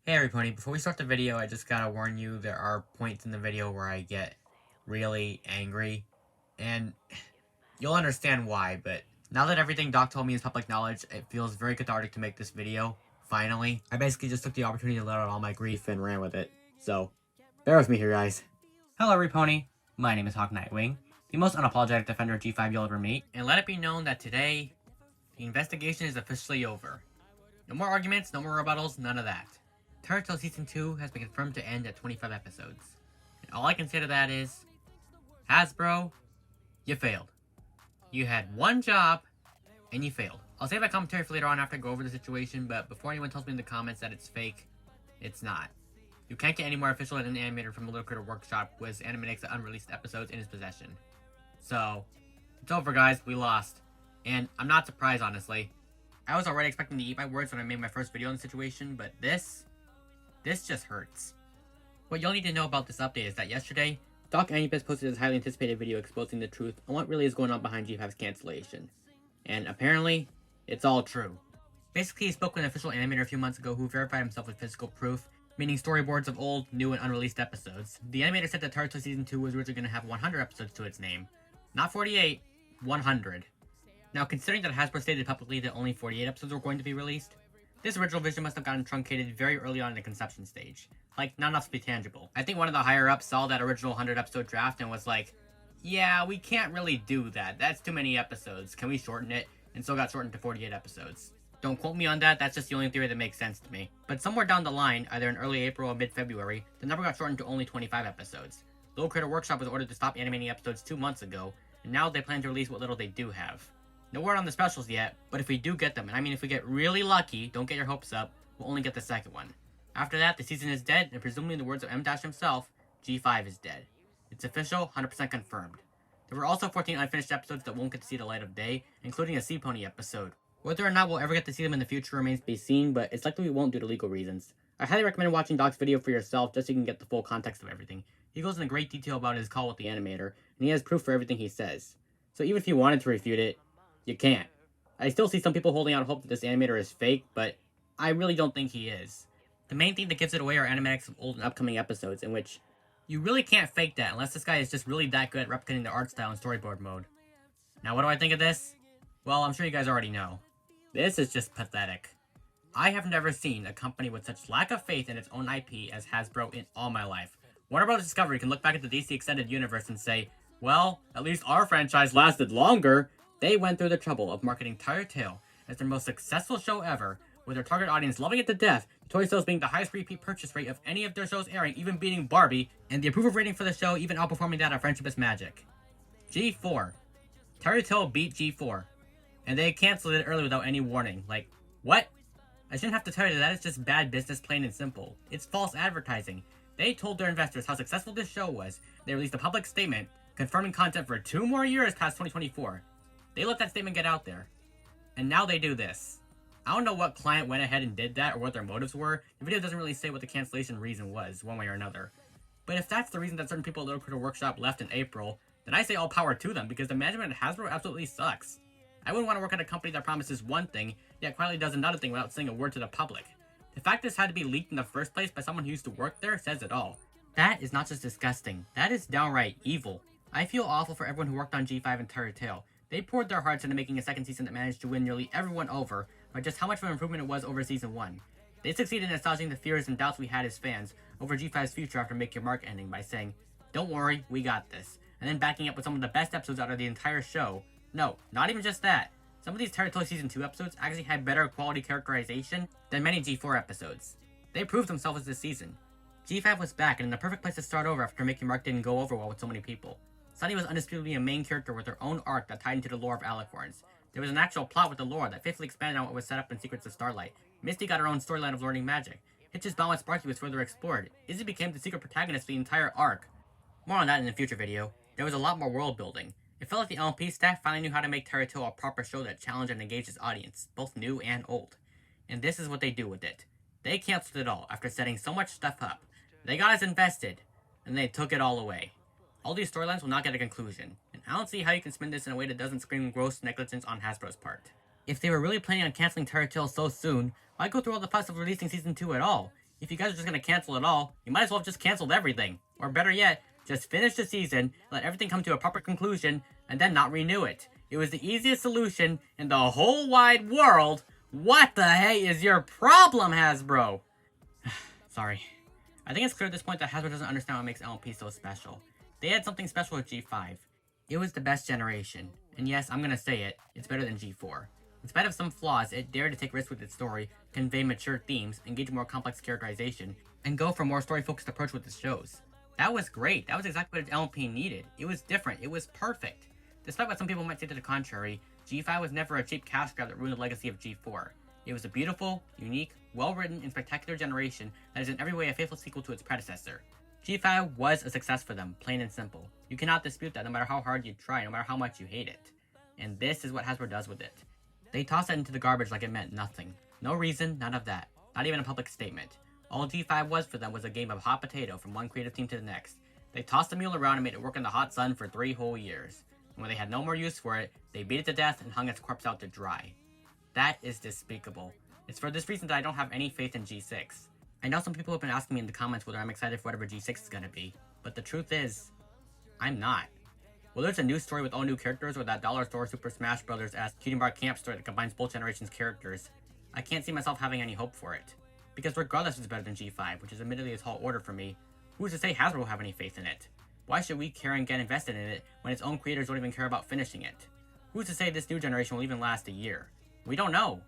Hey everybody, before we start the video, I just gotta warn you, there are points in the video where I get really angry, and you'll understand why, but now that everything Doc told me is public knowledge, it feels very cathartic to make this video, finally. I basically just took the opportunity to let out all my grief and ran with it, so bear with me here, guys. Hello everypony, my name is Hawk Nightwing, the most unapologetic defender of G5 you'll ever meet, and let it be known that today, the investigation is officially over. No more arguments, no more rebuttals, none of that. Turtle Season 2 has been confirmed to end at 25 episodes. And all I can say to that is, Hasbro, you failed. You had one job, and you failed. I'll save my commentary for later on after I go over the situation, but before anyone tells me in the comments that it's fake, it's not. You can't get any more official than an animator from the Little Critter Workshop with Animaniacs unreleased episodes in his possession. So, it's over guys, we lost. And I'm not surprised, honestly. I was already expecting to eat my words when I made my first video on the situation, but this just hurts. What you'll need to know about this update is that yesterday, Doc Anubis posted his highly anticipated video exposing the truth on what really is going on behind G5's cancellation. And apparently, it's all true. Basically, he spoke with an official animator a few months ago who verified himself with physical proof, meaning storyboards of old, new, and unreleased episodes. The animator said that Naruto Season 2 was originally going to have 100 episodes to its name. Not 48, 100. Now, considering that Hasbro stated publicly that only 48 episodes were going to be released, this original vision must have gotten truncated very early on in the conception stage. Like, not enough to be tangible. I think one of the higher-ups saw that original 100-episode draft and was like, yeah, we can't really do that. That's too many episodes. Can we shorten it? And so got shortened to 48 episodes. Don't quote me on that, that's just the only theory that makes sense to me. But somewhere down the line, either in early April or mid-February, the number got shortened to only 25 episodes. Little Critter Workshop was ordered to stop animating episodes 2 months ago, and now they plan to release what little they do have. No word on the specials yet, but if we do get them, and I mean if we get really lucky, don't get your hopes up, we'll only get the second one. After that, the season is dead, and presumably in the words of M. himself, G5 is dead. It's official, 100% confirmed. There were also 14 unfinished episodes that won't get to see the light of day, including a Sea Pony episode. Whether or not we'll ever get to see them in the future remains to be seen, but it's likely we won't due to legal reasons. I highly recommend watching Doc's video for yourself just so you can get the full context of everything. He goes into great detail about his call with the animator, and he has proof for everything he says. So even if you wanted to refute it, you can't. I still see some people holding out hope that this animator is fake, but I really don't think he is. The main thing that gives it away are animatics of old and upcoming episodes, in which you really can't fake that unless this guy is just really that good at replicating the art style in storyboard mode. Now what do I think of this? Well, I'm sure you guys already know. This is just pathetic. I have never seen a company with such lack of faith in its own IP as Hasbro in all my life. Warner Bros. Discovery can look back at the DC Extended Universe and say, well, at least our franchise lasted longer. They went through the trouble of marketing Tire Tale as their most successful show ever, with their target audience loving it to death, toy sales being the highest repeat purchase rate of any of their shows airing, even beating Barbie, and the approval rating for the show even outperforming that of Friendship is Magic. G4. Tire Tale beat G4, and they canceled it early without any warning. Like, what? I shouldn't have to tell you that is just bad business, plain and simple. It's false advertising. They told their investors how successful this show was. They released a public statement confirming content for 2 more years past 2024. They let that statement get out there. And now they do this. I don't know what client went ahead and did that or what their motives were. The video doesn't really say what the cancellation reason was, one way or another. But if that's the reason that certain people at Little Critter Workshop left in April, then I say all power to them, because the management at Hasbro absolutely sucks. I wouldn't want to work at a company that promises one thing, yet quietly does another thing without saying a word to the public. The fact this had to be leaked in the first place by someone who used to work there says it all. That is not just disgusting, that is downright evil. I feel awful for everyone who worked on G5 and Tire Tale. They poured their hearts into making a second season that managed to win nearly everyone over, by just how much of an improvement it was over season 1. They succeeded in assuaging the fears and doubts we had as fans over G5's future after Make Your Mark ending by saying, don't worry, we got this, and then backing up with some of the best episodes out of the entire show. No, not even just that. Some of these Tire Tale Season 2 episodes actually had better quality characterization than many G4 episodes. They proved themselves this season. G5 was back and in the perfect place to start over after Make Your Mark didn't go over well with so many people. Sunny was undisputably a main character with her own arc that tied into the lore of Alicorns. There was an actual plot with the lore that faithfully expanded on what was set up in Secrets of Starlight. Misty got her own storyline of learning magic. Hitch's bond with Sparky was further explored. Izzy became the secret protagonist for the entire arc. More on that in a future video. There was a lot more world building. It felt like the LMP staff finally knew how to make Tire Tale a proper show that challenged and engaged its audience, both new and old. And this is what they do with it. They canceled it all after setting so much stuff up. They got us invested, and they took it all away. All these storylines will not get a conclusion, and I don't see how you can spin this in a way that doesn't scream gross negligence on Hasbro's part. If they were really planning on canceling Tire Tale so soon, why go through all the fuss of releasing Season 2 at all? If you guys are just gonna cancel it all, you might as well have just canceled everything. Or better yet, just finish the season, let everything come to a proper conclusion, and then not renew it. It was the easiest solution in the whole wide world. What the hey is your problem, Hasbro? Sorry. I think it's clear at this point that Hasbro doesn't understand what makes LMP so special. They had something special with G5. It was the best generation. And yes, I'm gonna say it, it's better than G4. In spite of some flaws, it dared to take risks with its story, convey mature themes, engage in more complex characterization, and go for a more story-focused approach with its shows. That was great. That was exactly what LMP needed. It was different. It was perfect. Despite what some people might say to the contrary, G5 was never a cheap cash grab that ruined the legacy of G4. It was a beautiful, unique, well-written, and spectacular generation that is in every way a faithful sequel to its predecessor. G5 was a success for them, plain and simple. You cannot dispute that no matter how hard you try, no matter how much you hate it. And this is what Hasbro does with it. They toss it into the garbage like it meant nothing. No reason, none of that. Not even a public statement. All G5 was for them was a game of hot potato from one creative team to the next. They tossed the mule around and made it work in the hot sun for 3 whole years. And when they had no more use for it, they beat it to death and hung its corpse out to dry. That is despicable. It's for this reason that I don't have any faith in G6. I know some people have been asking me in the comments whether I'm excited for whatever G6 is gonna be, but the truth is, I'm not. Whether it's a new story with all new characters or that dollar store Super Smash Bros.-esque Cutie Mark Camp story that combines both generations' characters, I can't see myself having any hope for it. Because regardless it's better than G5, which is admittedly a tall order for me, who's to say Hasbro will have any faith in it? Why should we care and get invested in it when its own creators don't even care about finishing it? Who's to say this new generation will even last a year? We don't know.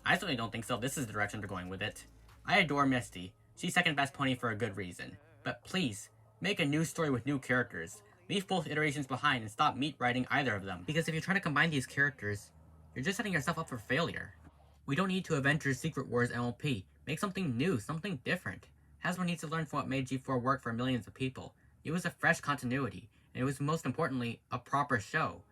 I certainly don't think so. This is the direction they're going with it. I adore Misty. She's second best pony for a good reason. But please, make a new story with new characters. Leave both iterations behind and stop meat writing either of them. Because if you're trying to combine these characters, you're just setting yourself up for failure. We don't need to Avengers Secret Wars LP. Make something new, something different. Hasbro needs to learn from what made G4 work for millions of people. It was a fresh continuity, and it was most importantly, a proper show.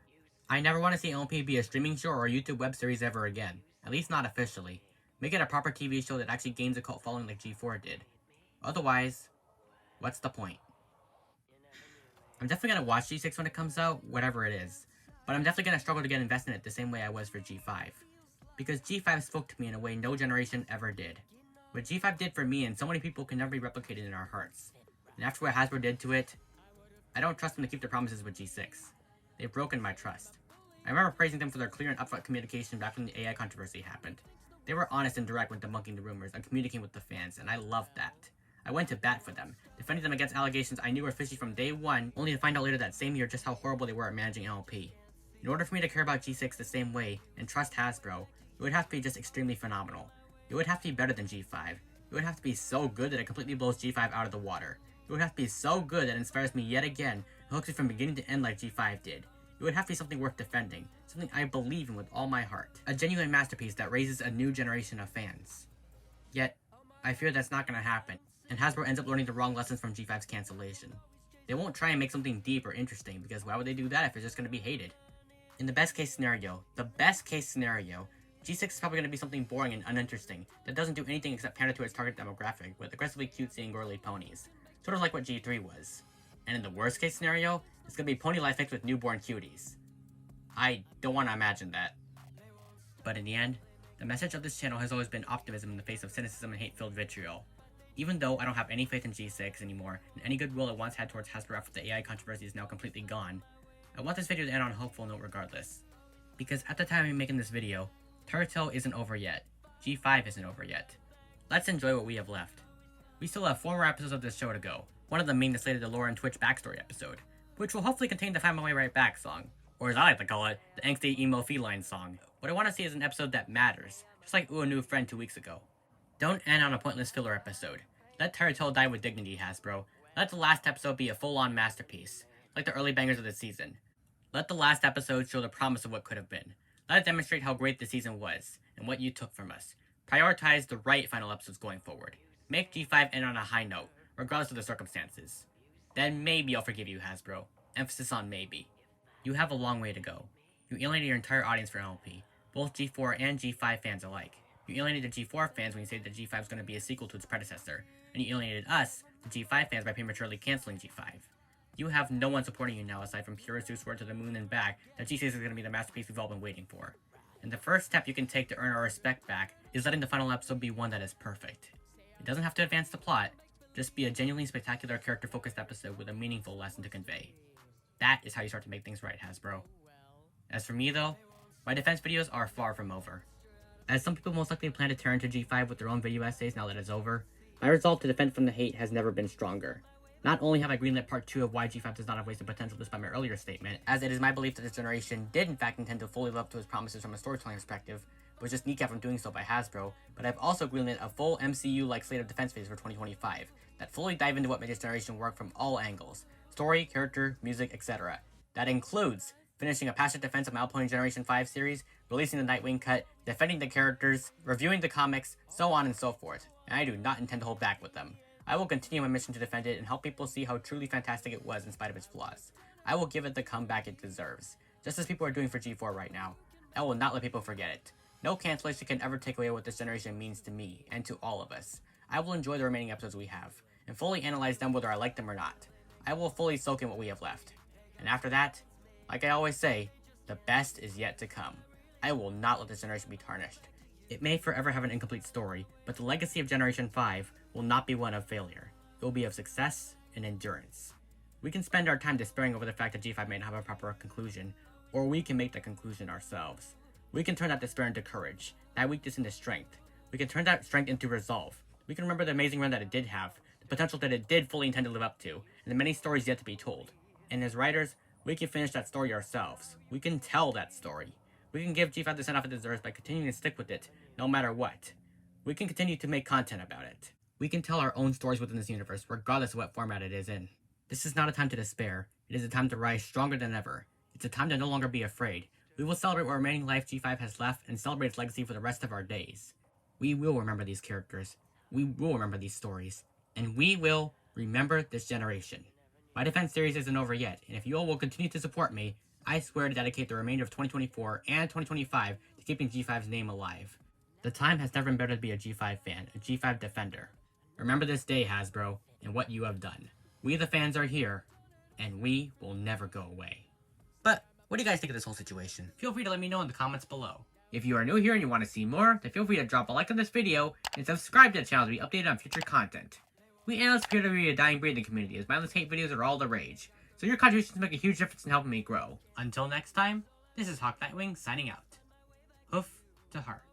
I never want to see LP be a streaming show or a YouTube web series ever again. At least not officially. Make it a proper TV show that actually gains a cult following like G4 did. Otherwise, what's the point? I'm definitely going to watch G6 when it comes out, whatever it is. But I'm definitely going to struggle to get invested in it the same way I was for G5. Because G5 spoke to me in a way no generation ever did. What G5 did for me and so many people can never be replicated in our hearts. And after what Hasbro did to it, I don't trust them to keep their promises with G6. They've broken my trust. I remember praising them for their clear and upfront communication back when the AI controversy happened. They were honest and direct when debunking the rumors and communicating with the fans, and I loved that. I went to bat for them, defending them against allegations I knew were fishy from day one, only to find out later that same year just how horrible they were at managing LP. In order for me to care about G6 the same way, and trust Hasbro, it would have to be just extremely phenomenal. It would have to be better than G5. It would have to be so good that it completely blows G5 out of the water. It would have to be so good that it inspires me yet again, and hooks me from beginning to end like G5 did. It would have to be something worth defending, something I believe in with all my heart. A genuine masterpiece that raises a new generation of fans. Yet, I fear that's not going to happen, and Hasbro ends up learning the wrong lessons from G5's cancellation. They won't try and make something deep or interesting, because why would they do that if it's just going to be hated? In the best case scenario, G6 is probably going to be something boring and uninteresting that doesn't do anything except pander to its target demographic with aggressively cutesy and girly ponies, sort of like what G3 was. And in the worst case scenario, it's going to be pony life mixed with newborn cuties. I don't want to imagine that. But in the end, the message of this channel has always been optimism in the face of cynicism and hate-filled vitriol. Even though I don't have any faith in G6 anymore, and any goodwill I once had towards Hasbro after the AI controversy is now completely gone, I want this video to end on a hopeful note regardless. Because at the time I'm making this video, Turtle isn't over yet. G5 isn't over yet. Let's enjoy what we have left. We still have 4 more episodes of this show to go, one of them being the slated Allure and Twitch backstory episode, which will hopefully contain the Find My Way Right Back song, or as I like to call it, the angsty emo feline song. What I want to see is an episode that matters, just like Ooh, a New Friend 2 weeks ago. Don't end on a pointless filler episode. Let Turtle die with dignity, Hasbro. Let the last episode be a full-on masterpiece, like the early bangers of the season. Let the last episode show the promise of what could have been. Let it demonstrate how great the season was, and what you took from us. Prioritize the right final episodes going forward. Make G5 end on a high note, regardless of the circumstances. Then maybe I'll forgive you, Hasbro. Emphasis on maybe. You have a long way to go. You alienated your entire audience for LP, both G4 and G5 fans alike. You alienated the G4 fans when you said that G5 is going to be a sequel to its predecessor, and you alienated us, the G5 fans, by prematurely canceling G5. You have no one supporting you now aside from purists who swear to the moon and back that G6 is going to be the masterpiece we've all been waiting for. And the first step you can take to earn our respect back is letting the final episode be one that is perfect. It doesn't have to advance the plot, just be a genuinely spectacular character-focused episode with a meaningful lesson to convey. That is how you start to make things right, Hasbro. As for me though, my defense videos are far from over. As some people most likely plan to turn to G5 with their own video essays now that it's over, my resolve to defend from the hate has never been stronger. Not only have I greenlit part 2 of why G5 does not have wasted potential despite my earlier statement, as it is my belief that this generation did in fact intend to fully live up to its promises from a storytelling perspective, but was just kneecapped from doing so by Hasbro, but I've also greenlit a full MCU-like slate of defense videos for 2025 that fully dive into what made this generation work from all angles: story, character, music, etc. That includes finishing a passionate defense of my upcoming Generation 5 series, releasing the Nightwing cut, defending the characters, reviewing the comics, so on and so forth, and I do not intend to hold back with them. I will continue my mission to defend it and help people see how truly fantastic it was in spite of its flaws. I will give it the comeback it deserves, just as people are doing for G4 right now. I will not let people forget it. No cancellation can ever take away what this generation means to me, and to all of us. I will enjoy the remaining episodes we have, and fully analyze them whether I like them or not. I will fully soak in what we have left. And after that, like I always say, the best is yet to come. I will not let this generation be tarnished. It may forever have an incomplete story, but the legacy of Generation 5 will not be one of failure. It will be of success and endurance. We can spend our time despairing over the fact that G5 may not have a proper conclusion, or we can make the conclusion ourselves. We can turn that despair into courage, that weakness into strength. We can turn that strength into resolve. We can remember the amazing run that it did have, the potential that it did fully intend to live up to, and the many stories yet to be told. And as writers, we can finish that story ourselves. We can tell that story. We can give G5 the send-off it deserves by continuing to stick with it, no matter what. We can continue to make content about it. We can tell our own stories within this universe, regardless of what format it is in. This is not a time to despair. It is a time to rise stronger than ever. It's a time to no longer be afraid. We will celebrate what remaining life G5 has left and celebrate its legacy for the rest of our days. We will remember these characters. We will remember these stories. And we will remember this generation. My defense series isn't over yet, and if you all will continue to support me, I swear to dedicate the remainder of 2024 and 2025 to keeping G5's name alive. The time has never been better to be a G5 fan, a G5 defender. Remember this day, Hasbro, and what you have done. We the fans are here, and we will never go away. But, what do you guys think of this whole situation? Feel free to let me know in the comments below. If you are new here and you want to see more, then feel free to drop a like on this video and subscribe to the channel to be updated on future content. We analysts appear to be a dying breed in the community, as mindless hate videos are all the rage, so your contributions make a huge difference in helping me grow. Until next time, this is Hawk Nightwing signing out. Hoof to heart.